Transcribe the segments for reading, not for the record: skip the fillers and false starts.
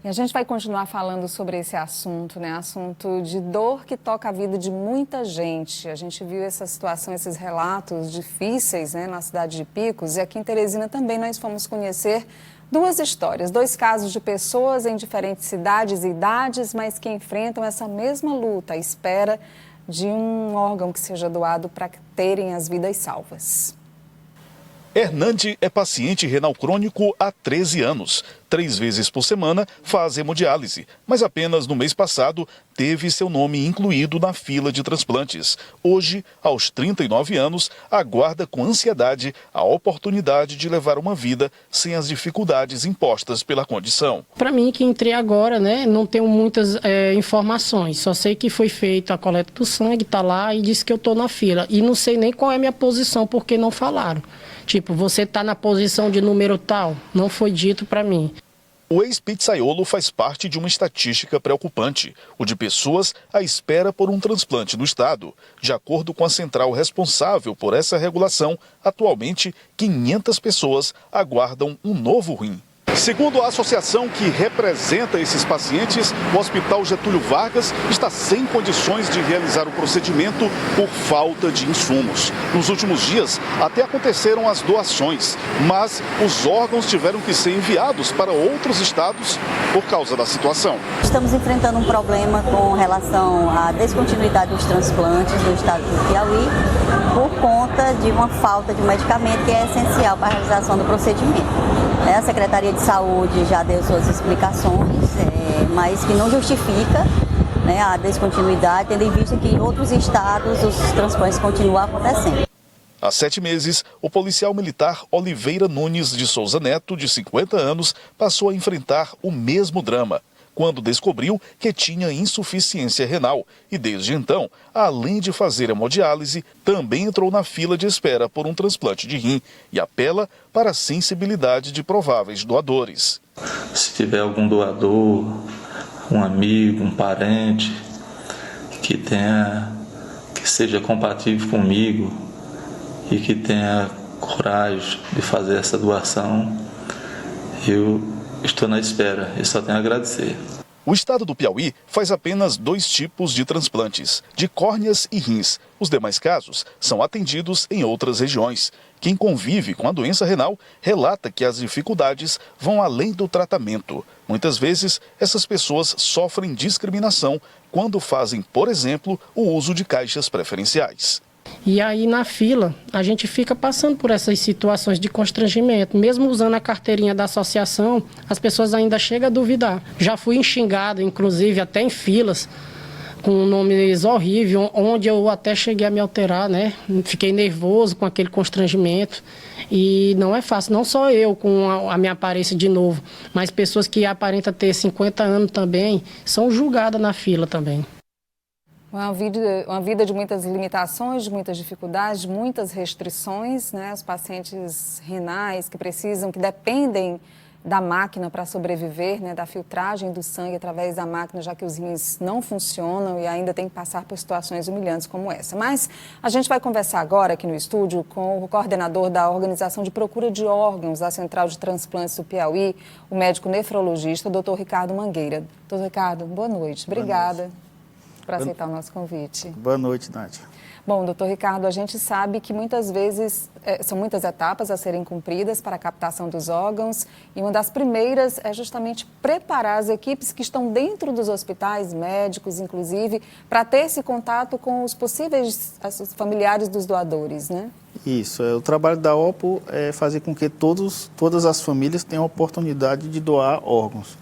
E a gente vai continuar falando sobre esse assunto, né? Assunto de dor que toca a vida de muita gente. A gente viu essa situação, esses relatos difíceis, né, na cidade de Picos. E aqui em Teresina também nós fomos conhecer duas histórias, dois casos de pessoas em diferentes cidades e idades, mas que enfrentam essa mesma luta, à espera de um órgão que seja doado para terem as vidas salvas. Hernande é paciente renal crônico há 13 anos. 3 vezes por semana faz hemodiálise, mas apenas no mês passado teve seu nome incluído na fila de transplantes. Hoje, aos 39 anos, aguarda com ansiedade a oportunidade de levar uma vida sem as dificuldades impostas pela condição. Para mim, que entrei agora, né, não tenho muitas informações. Só sei que foi feita a coleta do sangue, tá lá e disse que eu tô na fila. E não sei nem qual é a minha posição, porque não falaram. Tipo, você está na posição de número tal, não foi dito para mim. O ex-pizzaiolo faz parte de uma estatística preocupante, o de pessoas à espera por um transplante no estado. De acordo com a central responsável por essa regulação, atualmente 500 pessoas aguardam um novo rim. Segundo a associação que representa esses pacientes, o Hospital Getúlio Vargas está sem condições de realizar o procedimento por falta de insumos. Nos últimos dias, até aconteceram as doações, mas os órgãos tiveram que ser enviados para outros estados por causa da situação. Estamos enfrentando um problema com relação à descontinuidade dos transplantes no estado do Piauí por conta de uma falta de um medicamento que é essencial para a realização do procedimento. A Secretaria de Saúde já deu suas explicações, mas que não justifica, né, a descontinuidade, tendo em vista que em outros estados os transplantes continuam acontecendo. Há 7 meses, o policial militar Oliveira Nunes de Souza Neto, de 50 anos, passou a enfrentar o mesmo drama, quando descobriu que tinha insuficiência renal e, desde então, além de fazer hemodiálise, também entrou na fila de espera por um transplante de rim e apela para a sensibilidade de prováveis doadores. Se tiver algum doador, um amigo, um parente, que seja compatível comigo e que tenha coragem de fazer essa doação, eu estou na espera e só tenho a agradecer. O estado do Piauí faz apenas 2 tipos de transplantes, de córneas e rins. Os demais casos são atendidos em outras regiões. Quem convive com a doença renal relata que as dificuldades vão além do tratamento. Muitas vezes, essas pessoas sofrem discriminação quando fazem, por exemplo, o uso de caixas preferenciais. E aí na fila a gente fica passando por essas situações de constrangimento. Mesmo usando a carteirinha da associação, as pessoas ainda chegam a duvidar. Já fui xingado, inclusive até em filas, com nomes horríveis, onde eu até cheguei a me alterar, né? Fiquei nervoso com aquele constrangimento. E não é fácil, não só eu com a minha aparência de novo, mas pessoas que aparentam ter 50 anos também são julgadas na fila também. Uma vida de muitas limitações, de muitas dificuldades, de muitas restrições, né? Os pacientes renais que precisam, que dependem da máquina para sobreviver, né? Da filtragem do sangue através da máquina, já que os rins não funcionam e ainda tem que passar por situações humilhantes como essa. Mas a gente vai conversar agora aqui no estúdio com o coordenador da Organização de Procura de Órgãos da Central de Transplantes do Piauí, o médico nefrologista, o Dr. Ricardo Mangueira. Dr. Ricardo, boa noite. Obrigada. Por aceitar o nosso convite. Boa noite, Nádia. Bom, doutor Ricardo, a gente sabe que muitas vezes são muitas etapas a serem cumpridas para a captação dos órgãos e uma das primeiras é justamente preparar as equipes que estão dentro dos hospitais, médicos inclusive, para ter esse contato com os possíveis familiares dos doadores, né? Isso, o trabalho da OPO é fazer com que todas as famílias tenham a oportunidade de doar órgãos.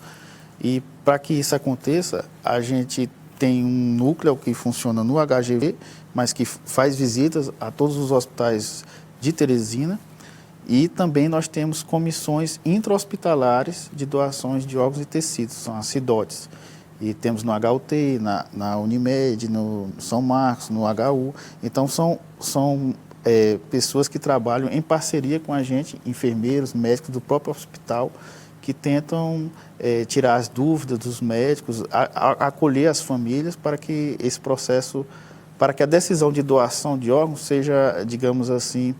E para que isso aconteça, a gente tem um núcleo que funciona no HGV, mas que faz visitas a todos os hospitais de Teresina. E também nós temos comissões intra-hospitalares de doações de órgãos e tecidos, são as CIDOTs. E temos no HUT, na Unimed, no São Marcos, no HU. Então, são pessoas que trabalham em parceria com a gente, enfermeiros, médicos do próprio hospital, que tentam tirar as dúvidas dos médicos, acolher as famílias para que esse processo, para que a decisão de doação de órgãos seja, digamos assim,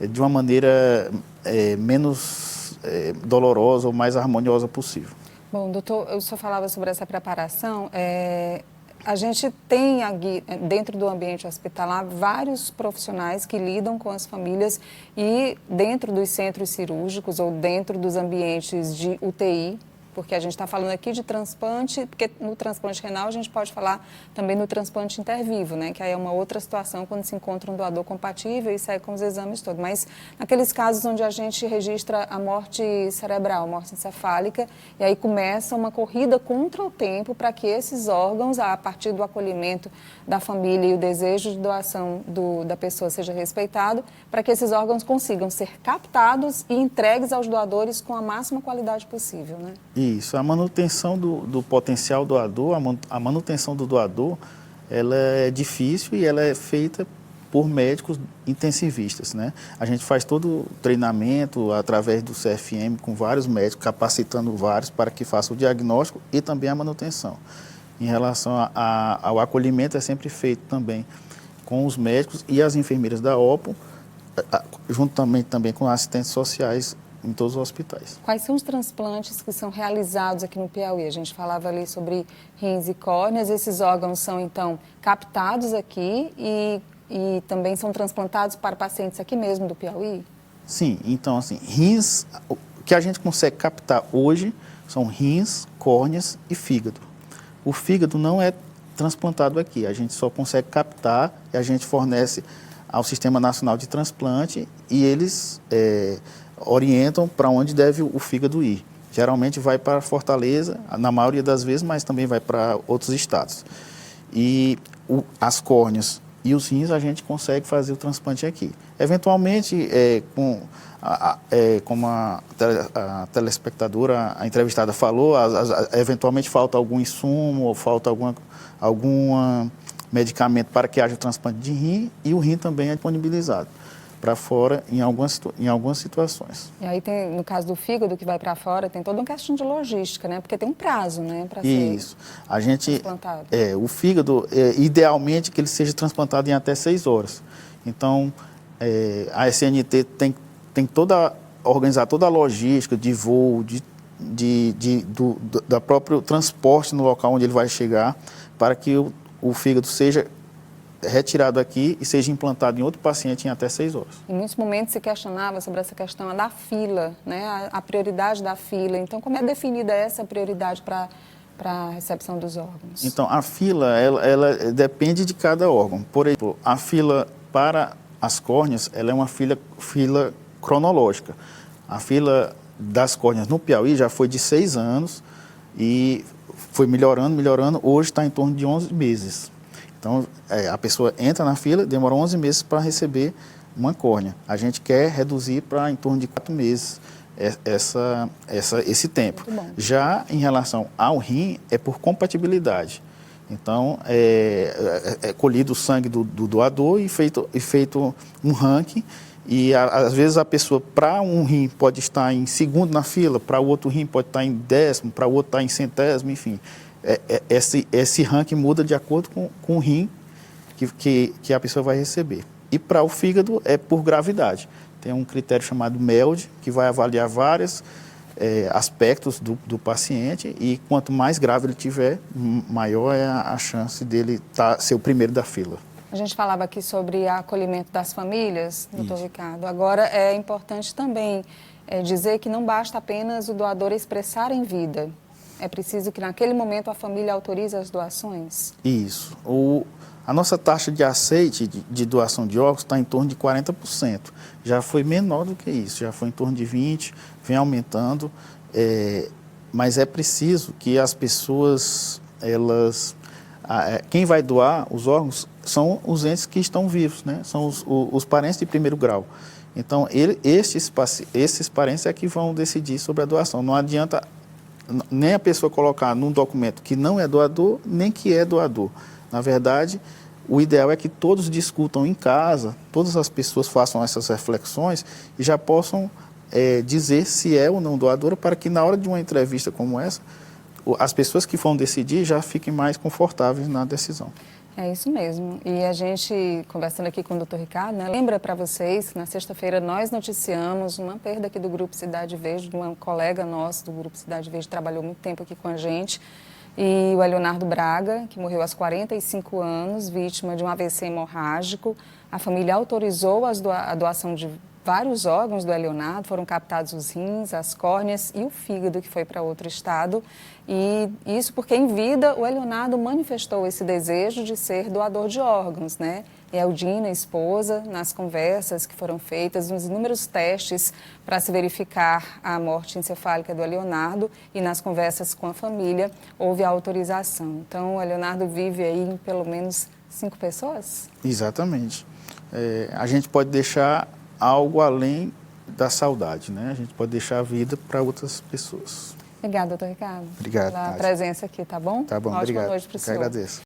de uma maneira menos dolorosa ou mais harmoniosa possível. Bom, doutor, o senhor falava sobre essa preparação. A gente tem aqui, dentro do ambiente hospitalar, vários profissionais que lidam com as famílias e dentro dos centros cirúrgicos ou dentro dos ambientes de UTI, porque a gente está falando aqui de transplante, porque no transplante renal a gente pode falar também no transplante intervivo, né? Que aí é uma outra situação quando se encontra um doador compatível e segue com os exames todos. Mas naqueles casos onde a gente registra a morte cerebral, morte encefálica, e aí começa uma corrida contra o tempo para que esses órgãos, a partir do acolhimento da família e o desejo de doação da pessoa seja respeitado, para que esses órgãos consigam ser captados e entregues aos doadores com a máxima qualidade possível, né? Isso, a manutenção do potencial doador, a manutenção do doador, ela é difícil e ela é feita por médicos intensivistas, né? A gente faz todo o treinamento através do CFM com vários médicos, capacitando vários para que façam o diagnóstico e também a manutenção. Em relação ao acolhimento, é sempre feito também com os médicos e as enfermeiras da OPO, juntamente também com assistentes sociais em todos os hospitais. Quais são os transplantes que são realizados aqui no Piauí? A gente falava ali sobre rins e córneas. Esses órgãos são, então, captados aqui e também são transplantados para pacientes aqui mesmo do Piauí? Sim, então, assim, rins, o que a gente consegue captar hoje são rins, córneas e fígado. O fígado não é transplantado aqui, a gente só consegue captar e a gente fornece ao Sistema Nacional de Transplante e eles orientam para onde deve o fígado ir. Geralmente vai para Fortaleza, na maioria das vezes, mas também vai para outros estados. E as córneas e os rins a gente consegue fazer o transplante aqui. Eventualmente, como a telespectadora, a entrevistada falou, eventualmente falta algum insumo ou falta algum medicamento para que haja o transplante de rim e o rim também é disponibilizado para fora em algumas situações. E aí tem, no caso do fígado que vai para fora, tem toda uma questão de logística, né? Porque tem um prazo, né, para ser transplantado. O fígado, idealmente que ele seja transplantado em até 6 horas. Então, a SNT tem organizar toda a logística de voo, da próprio transporte no local onde ele vai chegar, para que o fígado seja retirado aqui e seja implantado em outro paciente em até 6 horas. Em muitos momentos se questionava sobre essa questão da fila, né? A prioridade da fila. Então, como é definida essa prioridade para a recepção dos órgãos? Então, a fila, ela depende de cada órgão. Por exemplo, a fila para as córneas, ela é uma fila cronológica. A fila das córneas no Piauí já foi de 6 anos e foi melhorando. Hoje está em torno de 11 meses. Então, a pessoa entra na fila, demora 11 meses para receber uma córnea. A gente quer reduzir para em torno de 4 meses esse tempo. Já em relação ao rim, é por compatibilidade. Então, é colhido o sangue do doador e feito um ranking. E, às vezes, a pessoa, para um rim, pode estar em segundo na fila, para o outro rim pode estar em 10º, para o outro estar em 100º, enfim. Esse ranking muda de acordo com o rim que a pessoa vai receber. E para o fígado é por gravidade. Tem um critério chamado MELD, que vai avaliar vários aspectos do paciente e quanto mais grave ele tiver, maior é a chance dele ser o primeiro da fila. A gente falava aqui sobre o acolhimento das famílias, doutor Ricardo. Agora, é importante também dizer que não basta apenas o doador expressar em vida. É preciso que, naquele momento, a família autorize as doações? Isso. A nossa taxa de aceite de doação de órgãos está em torno de 40%. Já foi menor do que isso, já foi em torno de 20%, vem aumentando. Mas é preciso que as pessoas, quem vai doar os órgãos são os entes que estão vivos, né? São os parentes de primeiro grau. Então, esses parentes é que vão decidir sobre a doação. Não adianta nem a pessoa colocar num documento que não é doador, nem que é doador. Na verdade, o ideal é que todos discutam em casa, todas as pessoas façam essas reflexões e já possam dizer se é ou não doadora, para que na hora de uma entrevista como essa, as pessoas que vão decidir já fiquem mais confortáveis na decisão. É isso mesmo. E a gente, conversando aqui com o Dr. Ricardo, né, lembra para vocês que na sexta-feira nós noticiamos uma perda aqui do Grupo Cidade Verde, de uma colega nossa do Grupo Cidade Verde, trabalhou muito tempo aqui com a gente, e o Leonardo Braga, que morreu aos 45 anos, vítima de um AVC hemorrágico. A família autorizou a doação de vários órgãos do Leonardo, foram captados os rins, as córneas e o fígado, que foi para outro estado. E isso porque em vida o Leonardo manifestou esse desejo de ser doador de órgãos, né? E a Eudina, a esposa, nas conversas que foram feitas, nos inúmeros testes para se verificar a morte encefálica do Leonardo e nas conversas com a família, houve a autorização. Então, o Leonardo vive aí em pelo menos 5 pessoas? Exatamente. A gente pode deixar algo além da saudade, né? A gente pode deixar a vida para outras pessoas. Obrigada, doutor Ricardo. Obrigado, pela Nádia. presença aqui, tá bom? Tá bom, Uma ótima obrigado. noite para o Eu senhor. agradeço.